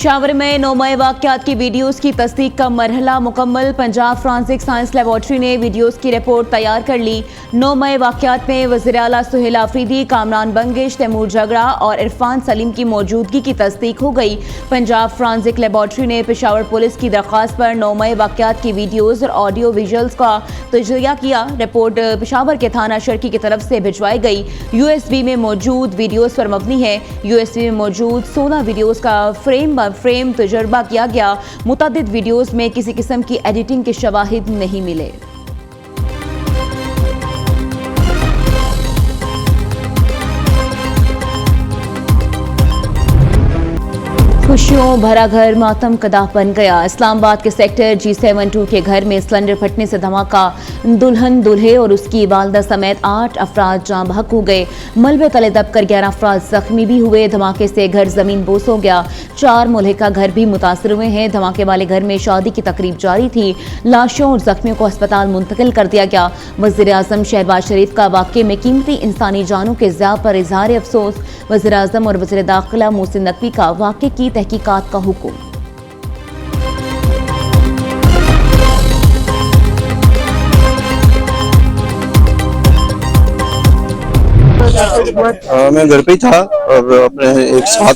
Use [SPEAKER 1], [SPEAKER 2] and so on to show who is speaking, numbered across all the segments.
[SPEAKER 1] पेशावर में 9 मई वाक़यात की वीडियोस की तस्दीक का मरहला मुकम्मल। पंजाब फॉरेंसिक साइंस लेबॉर्ट्री ने वीडियोस की रिपोर्ट तैयार कर ली। 9 मई वाक़यात में वज़ीर आला सुहेल आफरीदी, कामरान बंगिश, तैमूर जगड़ा और इरफान सलीम की मौजूदगी की तस्दीक हो गई। पंजाब फॉरेंसिक लेबॉर्ट्री ने पेशावर पुलिस की दरख्वास्त पर 9 मई वाक़यात की वीडियोज़ और ऑडियो विजुअल्स का तजज़िया किया। रिपोर्ट पेशावर के थाना शर्की की तरफ से भिजवाई गई। USB में मौजूद वीडियोज़ पर मबनी है। USB में मौजूद 16 वीडियोज़ का फ्रेम फ्रेम तजर्बा किया गया। मुतअद्दिद वीडियोस में किसी किस्म की एडिटिंग के शवाहिद नहीं मिले। खुशियों भरा घर मातम कदा बन गया। इस्लामाबाद के सेक्टर G72 के घर में सिलेंडर फटने से धमाका। दुल्हन दूल्हे और उसकी वालदा समेत 8 अफराद जाँ बहक हो गए। मलबे तले दबकर 11 अफराद जख्मी भी हुए। धमाके से घर जमीन बोस हो गया। 4 मुल्हिका घर भी मुतासर हुए हैं। धमाके वाले घर में शादी की तकरीब जारी थी। लाशों और जख्मियों को अस्पताल मुंतकिल कर दिया गया। वज़ीर आज़म शहबाज शरीफ का वाक़े में कीमती इंसानी जानों के ज़िया पर इजहार अफसोस। वज़ीर आज़म और वज़ीर दाखिला मोहसिन नकवी का वाक़े की तहकीकात का हुक्म।
[SPEAKER 2] मैं घर पे ही था और अपने एक साथ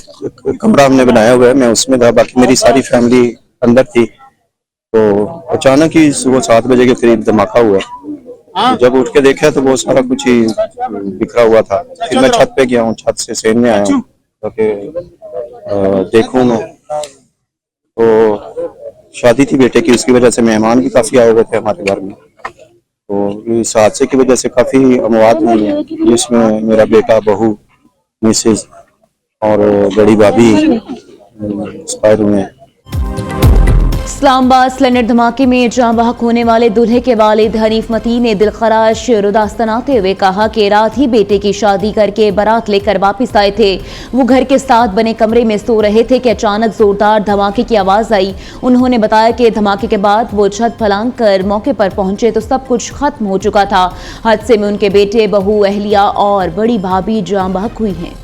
[SPEAKER 2] कमरा हमने बनाया हुआ है, मैं उसमें था, बाकी मेरी सारी फैमिली अंदर थी। तो अचानक ही सुबह 7 बजे के करीब धमाका हुआ। जब उठ के देखा तो वो सारा कुछ ही बिखरा हुआ था। फिर मैं छत पे गया हूँ, छत से सेन में आया हूँ ताकि देखूँ मैं। तो शादी थी बेटे की, उसकी वजह से मेहमान भी काफी आए हुए थे हमारे घर में। तो इस हादसे की वजह से काफी अमवात हुई है, जिसमें मेरा बेटा, बहू, मिसेज और बड़ी भाभी एक्सपायर हुए हैं।
[SPEAKER 1] इस्लामाबाद सिलेंडर धमाके में जाँ बहक होने वाले दूल्हे के वालिद हनीफ मतीन ने दिलखराश रुदास्तनाते हुए कहा कि रात ही बेटे की शादी करके बारात लेकर वापस आए थे। वो घर के साथ बने कमरे में सो रहे थे कि अचानक जोरदार धमाके की आवाज आई। उन्होंने बताया कि धमाके के बाद वो छत फलांग कर मौके पर पहुंचे तो सब कुछ खत्म हो चुका था। हादसे में उनके बेटे, बहू, अहलिया और बड़ी भाभी जाँ बहक हुई हैं।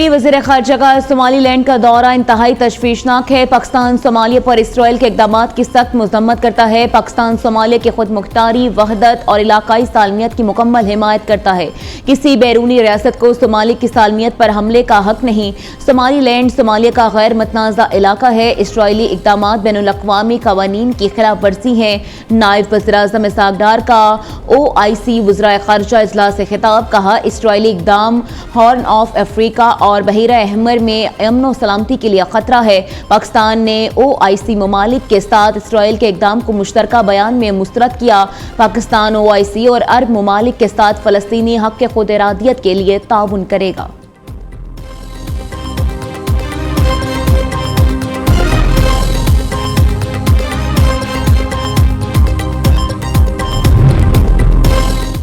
[SPEAKER 1] वज़ीर ख़ारजा का सोमालीलैंड का दौरा इंतहाई तशवीशनाक है। पाकिस्तान सोमालिया पर इसराइल के इक़दामात की सख्त मज़म्मत करता है। पाकिस्तान सोमालिया की खुद मुख्तारी, वहदत और इलाकाई सालमियत की मुकम्मल हिमायत करता है। किसी बैरूनी रियासत को सोमाली की सालमियत पर हमले का हक नहीं। सोमालीलैंड सोमालिया का गैर मतनाज़ा इलाका है। इसराइली इक़दामात बैनुल-अक़वामी क़वानीन की खिलाफ वर्जी हैं। नायब वज़ीर-ए-आज़म इसहाक़ डार का OIC वज़राए ख़ारजा इजलास से खिताब। कहा, इसराइली इक़दाम हॉर्न ऑफ अफ्रीका और बहीरा अहमर में अमन सलामती के लिए खतरा है। पाकिस्तान ने OIC ममालिक के साथ इसराइल के इक़दाम को मुश्तरका बयान में मुस्तरद किया। पाकिस्तान OIC और अरब ममालिक के साथ फ़लस्तीनी हक़ के खुद इरादियत के लिए ताउन करेगा।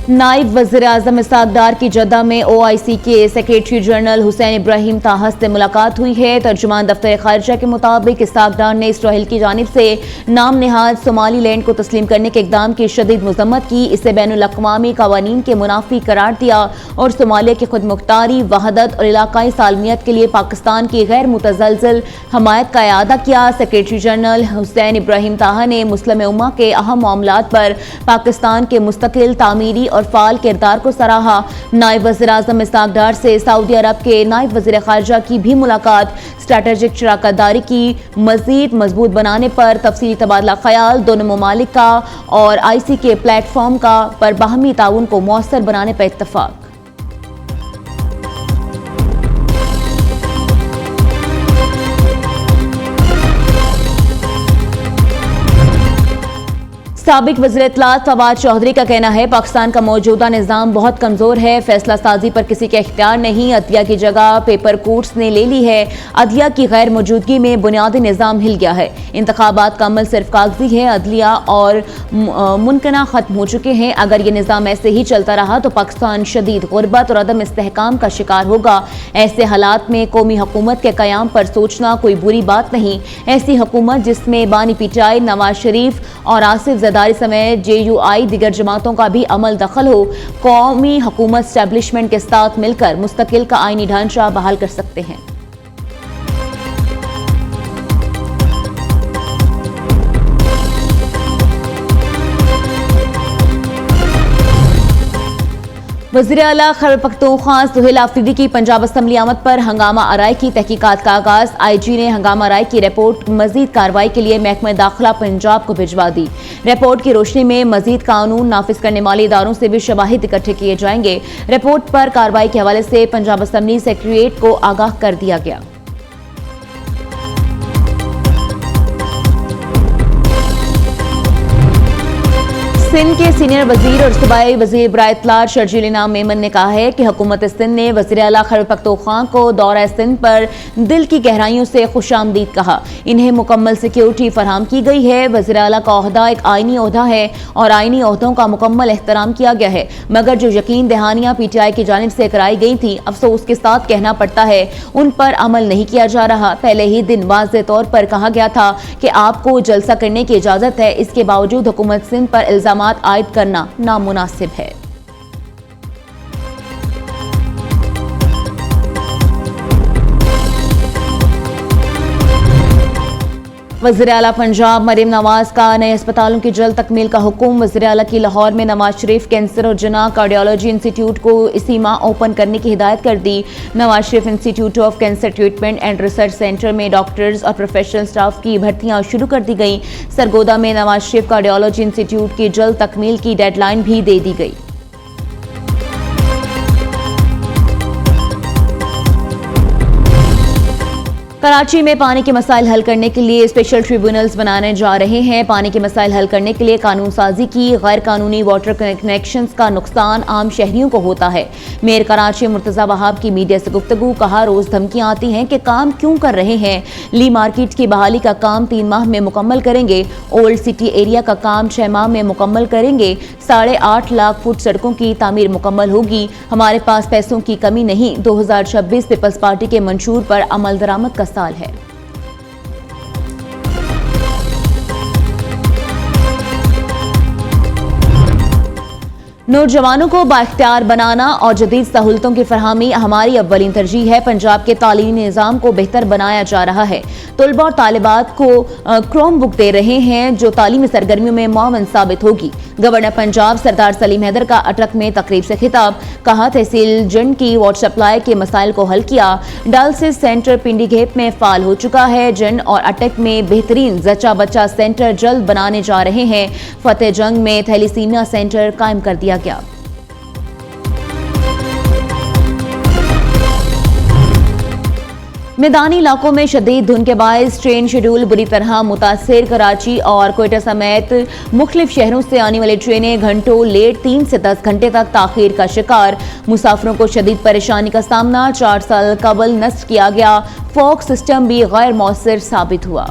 [SPEAKER 1] नायब वज़ीर-ए-आज़म इसहाक़ डार की जद्दा में OIC के सेक्रेटरी जनरल हुसैन इब्राहिम ताहा से मुलाकात हुई है। तर्जुमान दफ्तर ख़ारजा के मुताबिक इसहाक़ डार ने इसराइल की जानिब से नाम नेहाद सोमालीलैंड को तस्लीम करने के इक़दाम की शदीद मज़म्मत की। इसे बैनुल-अक़वामी क़वानीन के मुनाफ़ी करार दिया और सोमालिया की खुद मुख्तारी, वहदत और इलाकाई सालमियत के लिए पाकिस्तान की गैर मुतज़लज़ल हमायत का इआदा किया। सेक्रेटरी जनरल हुसैन इब्राहिम ताहा ने मुस्लिम उम्मा के अहम मामलात पर पाकिस्तान के मुस्तकिल, तामीरी और फाल किरदार को सराहा। नायब वज़ीर-ए-आज़म इसहाक़ डार से सऊदी अरब के नायब वज़ीर ख़ारजा की भी मुलाकात। स्ट्रैटेजिक शराकतदारी की मज़ीद मजबूत बनाने पर तफसीली तबादला ख्याल। दोनों ममालिक का और IC के प्लेटफॉर्म का पर बाहमी ताउन को मौसर बनाने पर इत्तफ़ाक़। साबिक वज़ीर इत्तलात फवाद चौधरी का कहना है, पाकिस्तान का मौजूदा निज़ाम बहुत कमज़ोर है। फैसला साजी पर किसी के इख्तियार नहीं। अदलिया की जगह पेपर कोर्ट्स ने ले ली है। अदलिया की गैर मौजूदगी में बुनियादी निज़ाम हिल गया है। इंतखाबात का अमल सिर्फ कागजी है। अदलिया और मुनकना ख़त्म हो चुके हैं। अगर ये निज़ाम ऐसे ही चलता रहा तो पाकिस्तान शदीद गुर्बत और अदम इस्तेहकाम का शिकार होगा। ऐसे हालात में कौमी हुकूमत के क़याम पर सोचना कोई बुरी बात नहीं। ऐसी हुकूमत जिसमें बानी पीटाई, नवाज शरीफ और आसिफ जद्दारी समेत JUI दिगर जमातों का भी अमल दखल हो, कौमी हुकूमत स्टैब्लिशमेंट के साथ मिलकर मुस्तकिल का आईनी ढांचा बहाल कर सकते हैं। वज़ीर आला खैबर पख्तूनख्वा सुहेल आफरीदी की पंजाब असम्बली आमद पर हंगामा आराई की तहकीकात का आगाज। IG ने हंगामा आराई की रिपोर्ट मजीद कार्रवाई के लिए महकमा दाखिला पंजाब को भिजवा दी। रिपोर्ट की रोशनी में मजीद कानून नाफिज करने वाले इदारों से भी शवाहिद इकट्ठे किए जाएंगे। रिपोर्ट पर कार्रवाई के हवाले से पंजाब असम्बली सेक्रेटेरिएट को आगाह कर दिया गया। सिंध के सीनियर वजीर और सूबाई वजीर बराए इत्तलात शर्जील इनाम मेमन ने कहा है कि हुकूमत सिंध ने वज़ीर आला खैबर पख्तूनख्वा को दौरा सिंध पर दिल की गहराइयों से खुशामदीद कहा। इन्हें मुकम्मल सिक्योरिटी फराहम की गई है। वज़ीर आला का ओहदा एक आईनी ओहदा है और आईनी ओहदों का मुकम्मल एहतराम किया गया है, मगर जो यकीन दहानियां PTI की जानिब से कराई गई थी, अफसोस के साथ कहना पड़ता है, उन पर अमल नहीं किया जा रहा। पहले ही दिन वाज़ेह तौर पर कहा गया था कि आपको जलसा करने की इजाज़त है, इसके बावजूद हुकूमत सिंध पर इल्जाम आयद करना नामुनासिब है। वज़ीर आला पंजाब मरीम नवाज का नए अस्पतालों की जल्द तकमील का हुक्म। वज़ीर आला की लाहौर में नवाज शरीफ कैंसर और जना कार्डियोलॉजी इंस्टीट्यूट को इसी माह ओपन करने की हिदायत कर दी। Nawaz Sharif institute of cancer treatment and research centre में डॉक्टर्स और प्रोफेशनल स्टाफ की भर्तियां शुरू कर दी गई। सरगोदा में नवाज शरीफ कार्डियोलॉजी इंस्टीट्यूट की जल्द तकमील की डेडलाइन भी दे दी गई। कराची में पानी के मसाइल हल करने के लिए स्पेशल ट्रिब्यूनल्स बनाने जा रहे हैं। पानी के मसाइल हल करने के लिए कानून साजी की। गैर कानूनी वाटर कनेक्शंस का नुकसान आम शहरियों को होता है। मेयर कराची मुर्तज़ा वहाब की मीडिया से गुफ्तगू। कहा, रोज धमकियां आती हैं कि काम क्यों कर रहे हैं। ली मार्केट की बहाली का काम 3 माह में मुकम्मल करेंगे। ओल्ड सिटी एरिया का काम 6 माह में मुकम्मल करेंगे। 8.5 लाख फुट सड़कों की तामीर मुकम्मल होगी। हमारे पास पैसों की कमी नहीं। 2026 पीपल्स पार्टी के मंशूर पर अमल दरामद का साल है। नौजवानों को बाइख्तियार बनाना और जदीद सहूलतों की फरहमी हमारी अव्वलीन तरजीह है। पंजाब के तालीमी निज़ाम को बेहतर बनाया जा रहा है। तलबा और तालिबात को क्रोम बुक दे रहे हैं जो तालीमी सरगर्मियों में मुआवन साबित होगी। गवर्नर पंजाब सरदार सलीम हैदर का अटक में तकरीब से खिताब। कहा, तहसील जंड की वाटर सप्लाई के मसाइल को हल किया। डायलिसिस सेंटर पिंडी घेप में फाल हो चुका है। जंड और अटक में बेहतरीन जच्चा बच्चा सेंटर जल्द बनाने जा रहे हैं। फतेह जंग में थैलीसीमिया सेंटर कायम कर दिया गया। मैदानी इलाकों में शदीद धुंध के बायस ट्रेन शेड्यूल बुरी तरह मुतासिर। कराची और कोयटा समेत मुख्तलिफ शहरों से आने वाली ट्रेनें घंटों लेट 3 से 10 घंटे तक ताखीर का शिकार। मुसाफिरों को शदीद परेशानी का सामना। 4 साल कबल नस्ब किया गया फॉग सिस्टम भी गैर मौसर साबित हुआ।